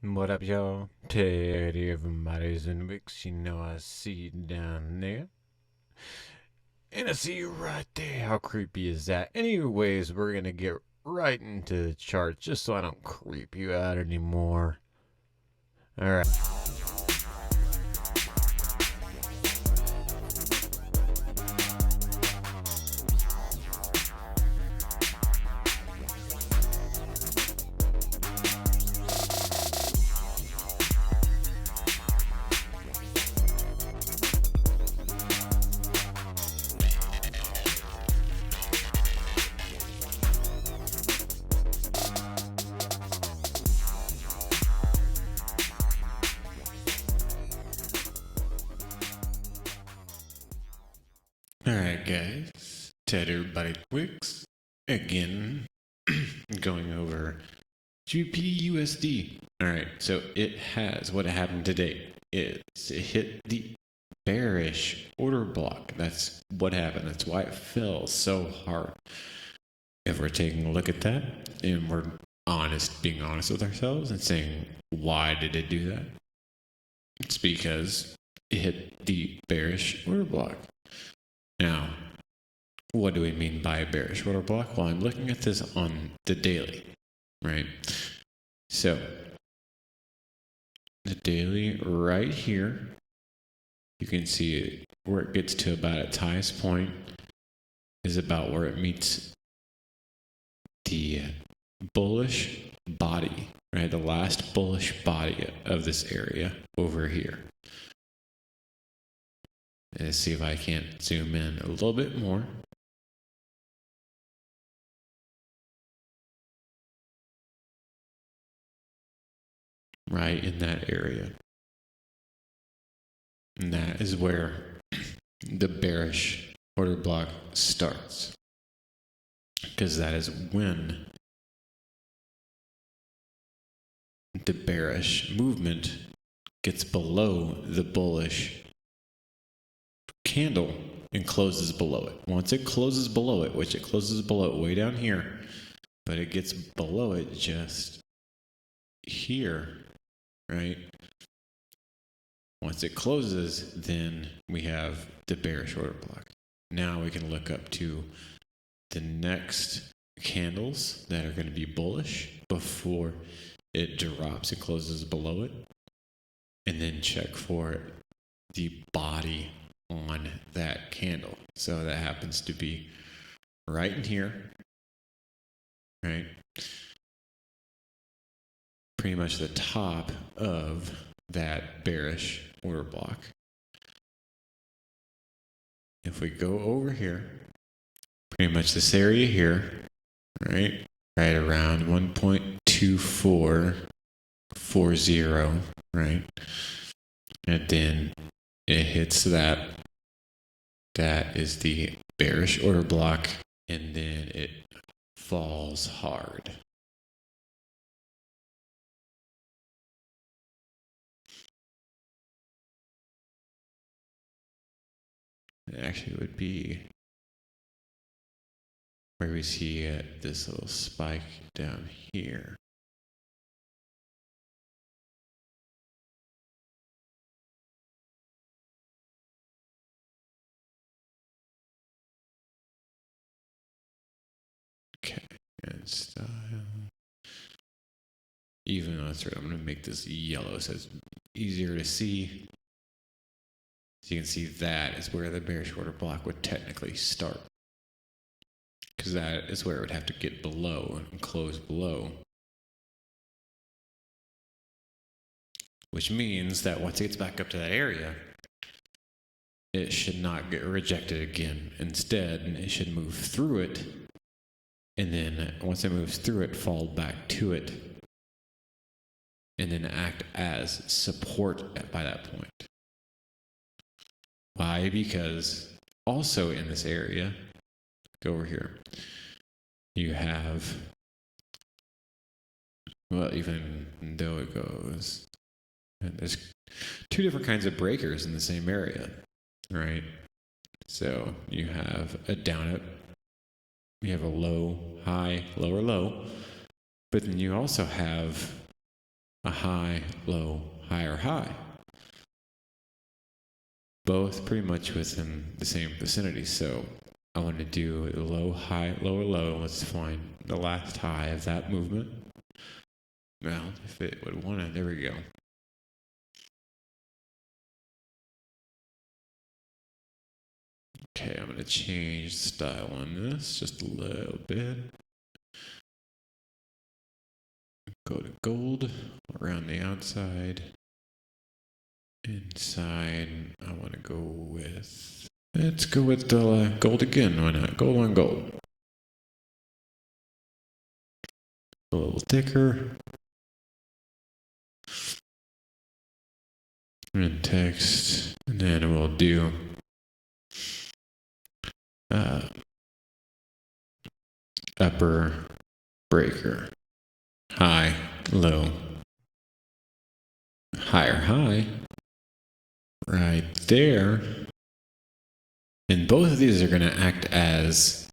What up, y'all? Teddy of BodiesXWix. You know I see you down there. And I see you right there. How creepy is that? Anyways, we're gonna get right into the chart just so I don't creep you out anymore. Alright. Alright, guys. Teddy BodiesXWix again. Going over GBP/USD. Alright, so it has what happened today is it hit the bearish order block. That's what happened. That's why it fell so hard. If we're taking a look at that and we're being honest with ourselves and saying, why did it do that? It's because it hit the bearish order block. Now, what do we mean by a bearish order block? Well, I'm looking at this on the daily, right? So, the daily right here, you can see it, where it gets to about its highest point is about where it meets the bullish body, right? The last bullish body of this area over here. Let's see if I can't zoom in a little bit more. Right in that area. And that is where the bearish order block starts. Because that is when the bearish movement gets below the bullish candle and closes below it. Once it closes below it, which it closes below it way down here, but it gets below it just here, right? Once it closes, then we have the bearish order block. Now we can look up to the next candles that are going to be bullish before it drops and closes below it, and then check for the body on that candle. So that happens to be right in here, right? Pretty much the top of that bearish order block. If we go over here, pretty much this area here, right? Right around 1.2440, right? And then it hits that. That is the bearish order block, and then it falls hard. It actually would be where we see this little spike down here. Okay, and style. Even though that's right, I'm going to make this yellow so it's easier to see. So you can see that is where the bearish order block would technically start. Because that is where it would have to get below and close below. Which means that once it gets back up to that area, it should not get rejected again. Instead, it should move through it. And then once it moves through it, fall back to it. And then act as support by that point. Why? Because also in this area, go over here, you have, well, even though it goes, and there's two different kinds of breakers in the same area, right? So you have a down up, you have a low, high, lower, low, but then you also have a high, low, higher high. Both pretty much within the same vicinity. So I want to do a low, high, lower, low. Let's find the last high of that movement. Well, if it would want to, there we go. Okay, I'm going to change style on this just a little bit. Go to gold around the outside. Inside, I want to go with, let's go with the gold again. Why not? Gold on gold. A little thicker. And text. And then we'll do upper breaker. High, low, higher high. Right there. And both of these are going to act as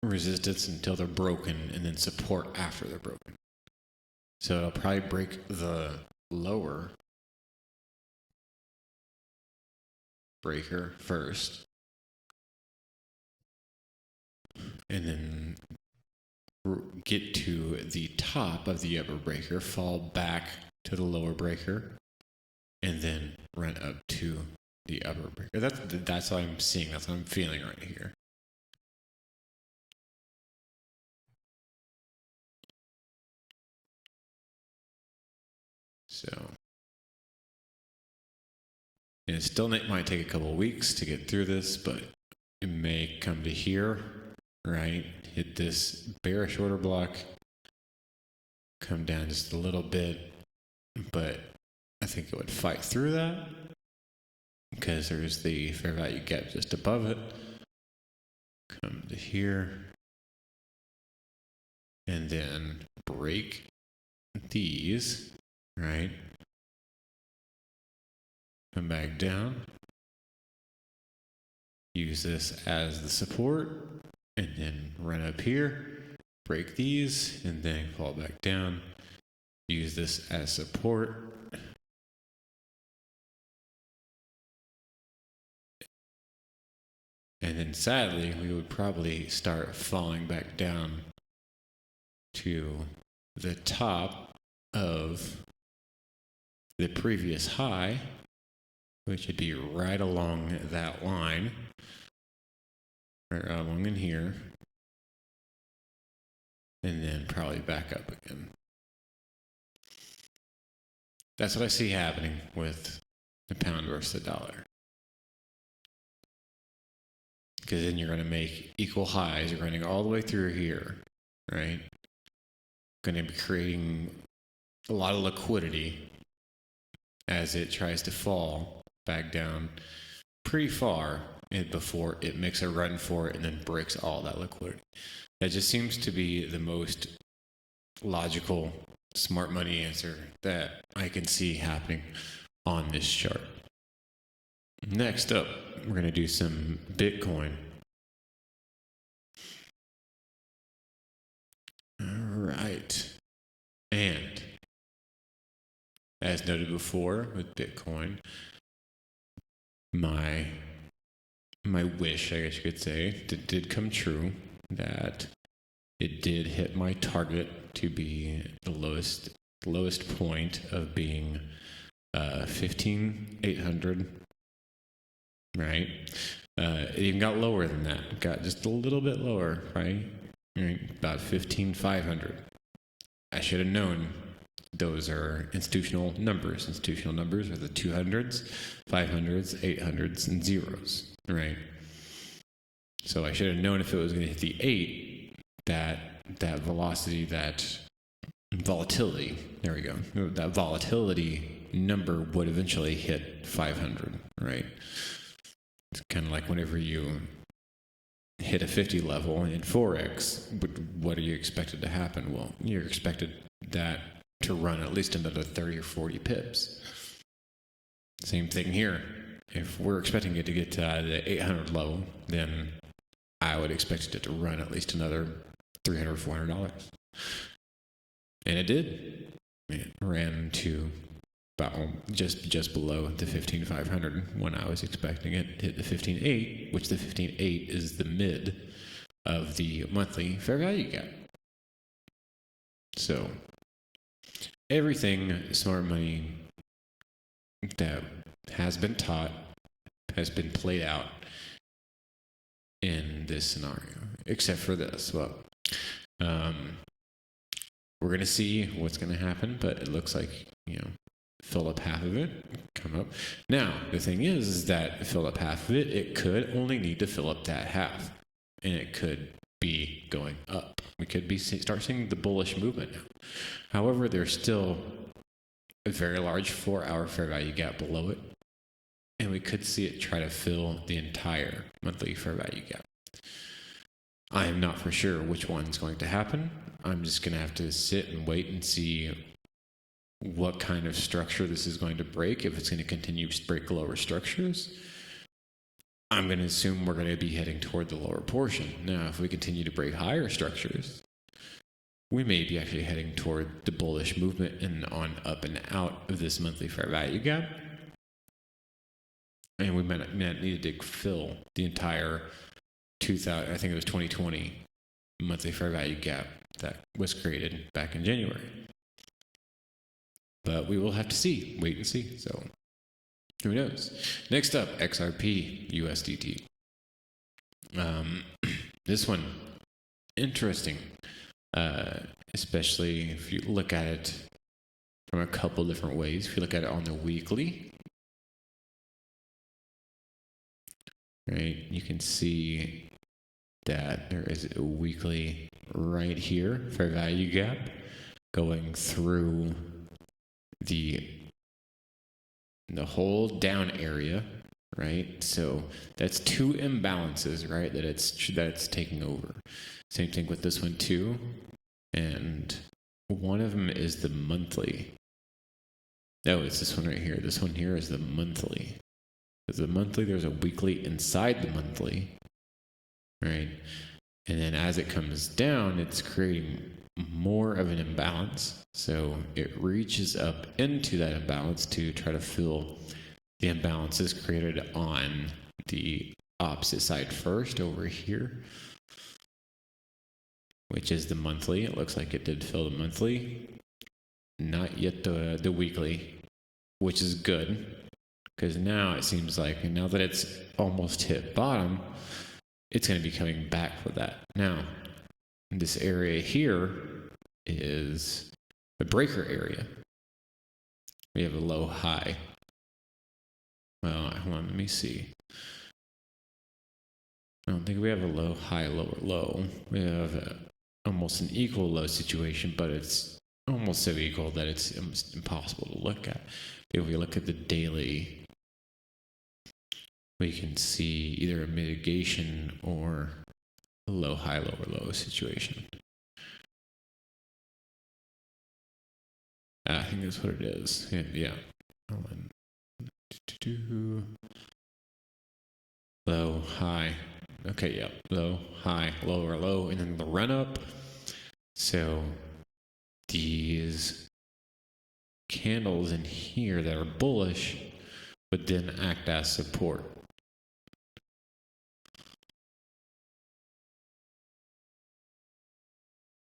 resistance until they're broken, and then support after they're broken. So it'll probably break the lower breaker first, and then get to the top of the upper breaker, fall back to the lower breaker, and then run up to the upper breaker. That's what I'm seeing. That's what I'm feeling right here. So, and it still might take a couple of weeks to get through this, but it may come to here, right? Hit this bearish order block, come down just a little bit, but I think it would fight through that because there's the fair value gap just above it. Come to here, and then break these, right? Come back down, use this as the support, and then run up here, break these, and then fall back down, use this as support, and then sadly we would probably start falling back down to the top of the previous high, which would be right along that line, right along in here, and then probably back up again. That's what I see happening with the pound versus the dollar. Because then you're going to make equal highs. You're running all the way through here, right? Going to be creating a lot of liquidity as it tries to fall back down pretty far before it makes a run for it and then breaks all that liquidity. That just seems to be the most logical, smart money answer that I can see happening on this chart. Next up, we're going to do some Bitcoin. All right. And as noted before with Bitcoin, my wish, I guess you could say, did come true, that it did hit my target to be the lowest point of being 15,800, right? It even got lower than that. It got just a little bit lower, right? About 15,500. I should have known those are institutional numbers. Institutional numbers are the 200s, 500s, 800s, and zeros, right? So I should have known if it was going to hit the 8, that velocity, that volatility, there we go, that volatility number would eventually hit 500, right? It's kind of like whenever you hit a 50 level in Forex, what are you expected to happen? Well, you're expected that to run at least another 30 or 40 pips. Same thing here. If we're expecting it to get to the 800 level, then I would expect it to run at least another $300, $400. And it did. it ran to about just below the 15,500 when I was expecting it. Hit the 15.8, which the 15.8 is the mid of the monthly fair value gap. So everything smart money that has been taught has been played out in this scenario, except for this. Well, we're going to see what's going to happen, but it looks like, fill up half of it, come up. Now, the thing is that fill up half of it, it could only need to fill up that half, and it could be going up. We could be start seeing the bullish movement now. However, there's still a very large 4-hour fair value gap below it, and we could see it try to fill the entire monthly fair value gap. I am not for sure which one's going to happen. I'm just going to have to sit and wait and see what kind of structure this is going to break. If it's going to continue to break lower structures, I'm going to assume we're going to be heading toward the lower portion. Now, if we continue to break higher structures, we may be actually heading toward the bullish movement and on up and out of this monthly fair value gap. And we might need to fill the entire 2020 monthly fair value gap that was created back in January. But we will have to see, wait and see. So who knows? Next up, XRP USDT. This one, interesting, especially if you look at it from a couple different ways. If you look at it on the weekly, right, you can see that there is a weekly right here, fair value gap, going through the whole down area, right? So that's two imbalances, right? That it's taking over. Same thing with this one too, and one of them is the monthly. No, it's this one right here. This one here is the monthly. There's a monthly. There's a weekly inside the monthly, right? And then as it comes down, it's creating more of an imbalance. So it reaches up into that imbalance to try to fill the imbalances created on the opposite side first over here, which is the monthly. It looks like it did fill the monthly. Not yet the weekly, which is good, because now it seems like, now that it's almost hit bottom, it's going to be coming back for that. Now, this area here is the breaker area. We have a low high. Well, hold on, let me see. I don't think we have a low high, lower low. We have almost an equal low situation, but it's almost so equal that it's almost impossible to look at. If we look at the daily, we can see either a mitigation or a low high, lower low situation. I think that's what it is. Yeah. Low, high. Okay, yeah. Low, high, lower, low, and then the run up. So these candles in here that are bullish would then act as support.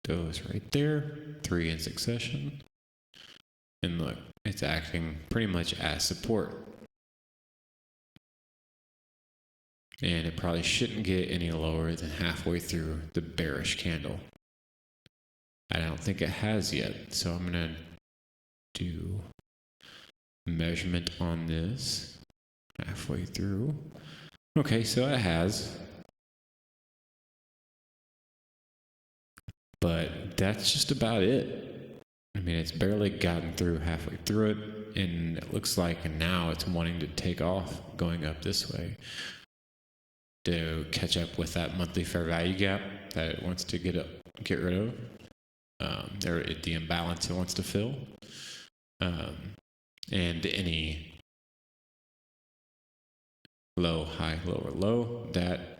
Those right there, 3 in succession. And look, it's acting pretty much as support. And it probably shouldn't get any lower than halfway through the bearish candle. I don't think it has yet, so I'm going to do measurement on this halfway through. Okay, so it has. But that's just about it. I mean, it's barely gotten through halfway through it, and it looks like now it's wanting to take off going up this way to catch up with that monthly fair value gap that it wants to get rid of. The imbalance it wants to fill, and any low, high, lower, low, that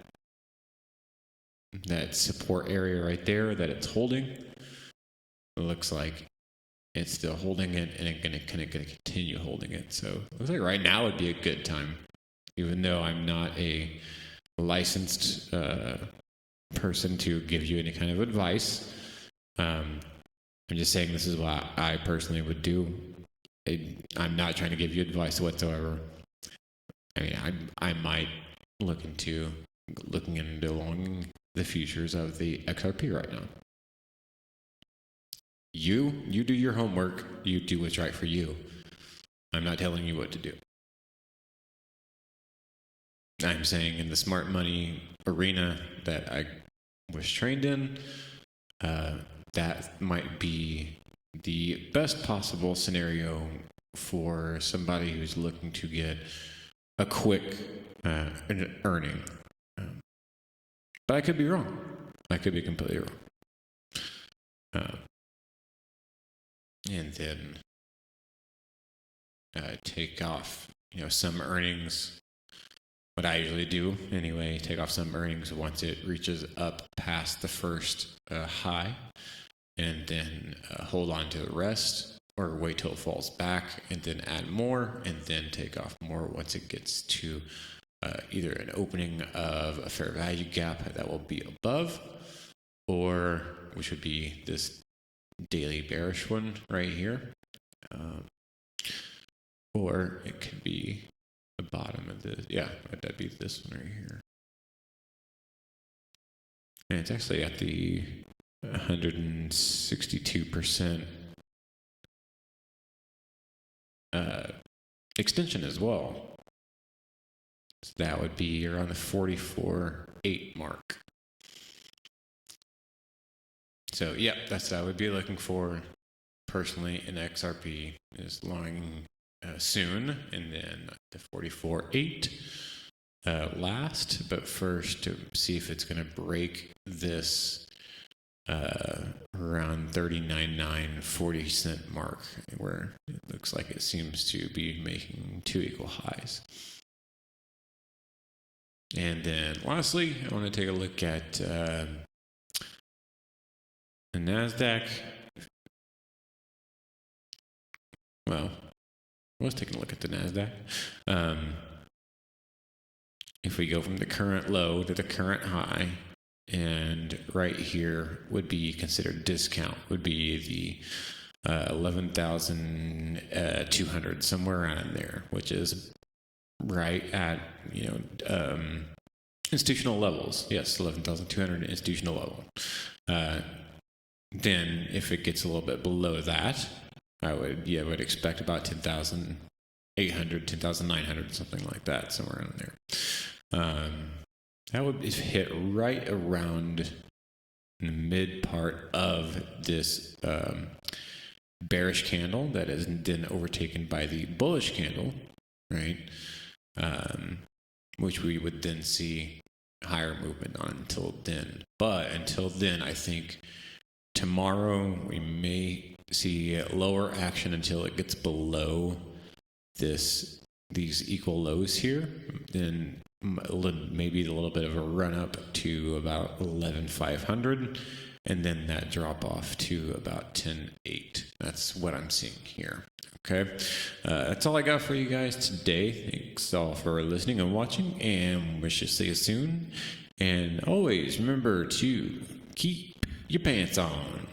support area right there that it's holding, it looks like it's still holding it, and it's gonna continue holding it. So it looks like right now would be a good time, even though I'm not a licensed person to give you any kind of advice. I'm just saying this is what I personally would do. I'm not trying to give you advice whatsoever. I mean, I might looking into along the futures of the XRP right now. You do your homework. You do what's right for you. I'm not telling you what to do. I'm saying in the smart money arena that I was trained in, that might be the best possible scenario for somebody who's looking to get a quick earning. But I could be wrong. I could be completely wrong. And then take off, some earnings. What I usually do, anyway, take off some earnings once it reaches up past the first high, and then hold on to the rest, or wait till it falls back, and then add more, and then take off more once it gets to either an opening of a fair value gap that will be above, or which would be this daily bearish one right here, or it could be the bottom of this. Yeah, that'd be this one right here. And it's actually at the 162% extension as well. So that would be around the 44.8 mark. So yeah, that's what I would be looking for personally in XRP, is long soon, and then the 44.8 last, but first to see if it's going to break this around 39.9 40-cent mark, where it looks like it seems to be making two equal highs. And then lastly, I want to take a look at the NASDAQ. Well, let's take a look at the NASDAQ. If we go from the current low to the current high, and right here would be considered discount, would be the 11,200, somewhere around in there, which is right at, institutional levels. Yes, 11,200 institutional level. Then if it gets a little bit below that, I would expect about 10,800, 10,900, something like that, somewhere around there. That would hit right around the mid part of this bearish candle that is then overtaken by the bullish candle, right? Which we would then see higher movement on until then. But until then, I think tomorrow we may see lower action until it gets below these equal lows here. Then maybe a little bit of a run up to about 11,500, and then that drop off to about 10,800. That's what I'm seeing here. Okay, that's all I got for you guys today. Thanks all for listening and watching, and wish to see you soon. And always remember to keep your pants on.